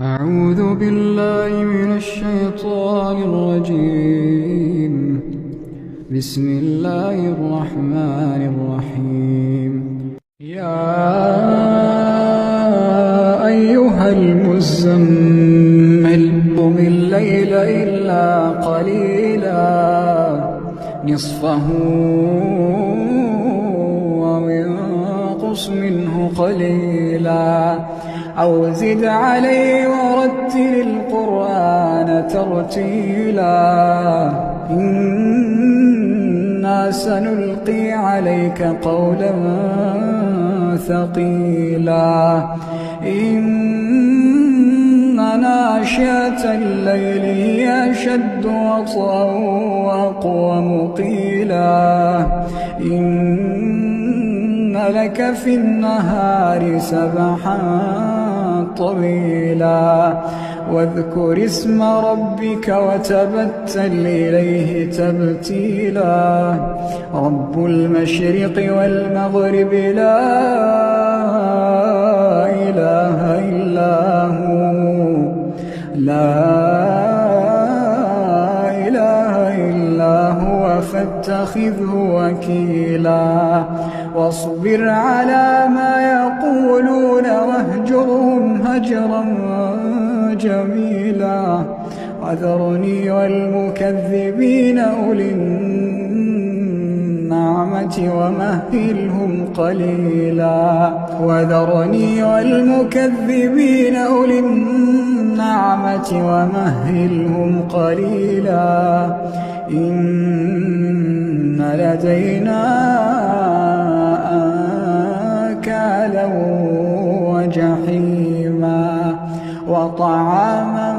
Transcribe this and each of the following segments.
أعوذ بالله من الشيطان الرجيم. بسم الله الرحمن الرحيم. يا أيها المزمل قم الليل إلا قليلا نصفه أو انقص منه قليلا أو زد عليه ورتل القرآن ترتيلا إنا سنلقي عليك قولا ثقيلا إن ناشئة الليل هي أشد وطئا وأقوم قيلا إن لك في النهار سبحا طويلا واذكر اسم ربك وتبتل إليه تبتيلا رب المشرق والمغرب لا إله إلا هو فاتخذه وكيلا واصبر على ما يقولون واهجرهم هجرا جميلا وذرني والمكذبين أولي النعمة ومهلهم قليلا وذرني والمكذبين أولي النعمة ومهلهم قليلا إن لدينا أنكالا وجحيما وطعاما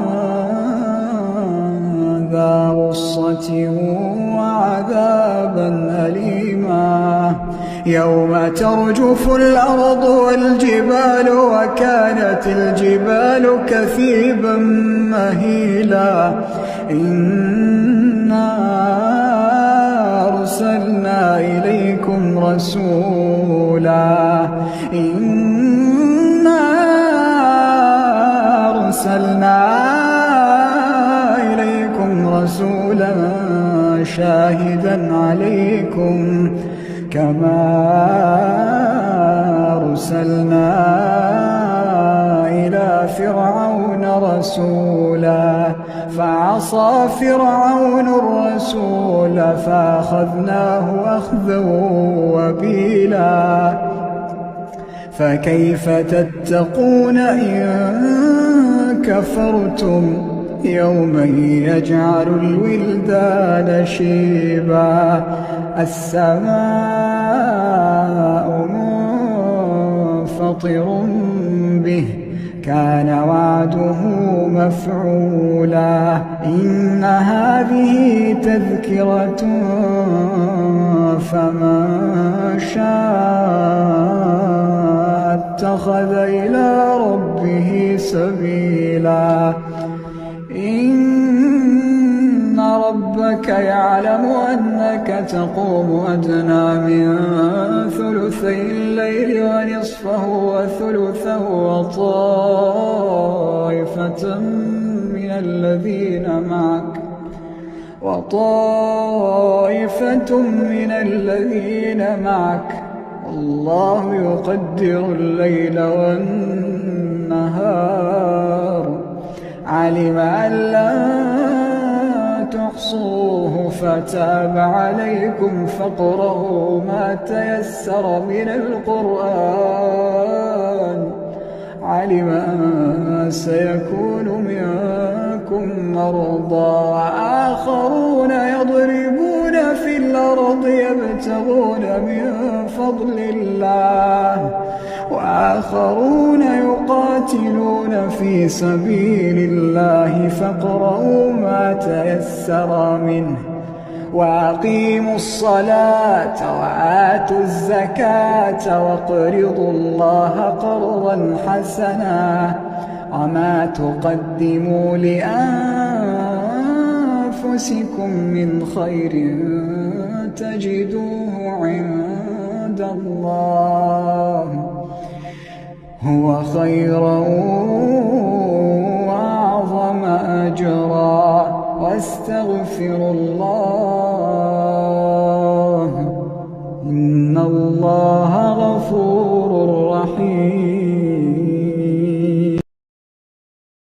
ذا غصة وعذابا أليما يوم ترجف الأرض والجبال وكانت الجبال كثيبا مهيلا إنا أرسلنا إليكم رسولا شاهدا عليكم كما أرسلنا إلى فرعون رسولا فعصى فرعون الرسول فأخذناه أخذا وبيلا فكيف تتقون إن كفرتم يوما يجعل الولدان شيبا السماء منفطر به كان وعده مفعولا إن هذه تذكرة فمن شاء اتخذ إلى ربه سبيلا إن ربك يعلم أنك تقوم أدنى من ثلثي الليل ونصفه وثلثه وطائفة من الذين معك الله يقدر الليل والنهار علم أن لا تحصوه فتاب عليكم فاقرؤوا ما تيسر من القرآن علم أن سيكون منكم مرضى وآخرون يضربون في الأرض يبتغون من فضل الله وآخرون يقاتلون في سبيل الله فاقرؤوا ما تيسر منه وأقيموا الصلاة وآتوا الزكاة واقرضوا الله قرضا حسنا وما تقدموا لأنفسكم من خير تجدوه عند الله هو خيرا واستغفروا الله إن الله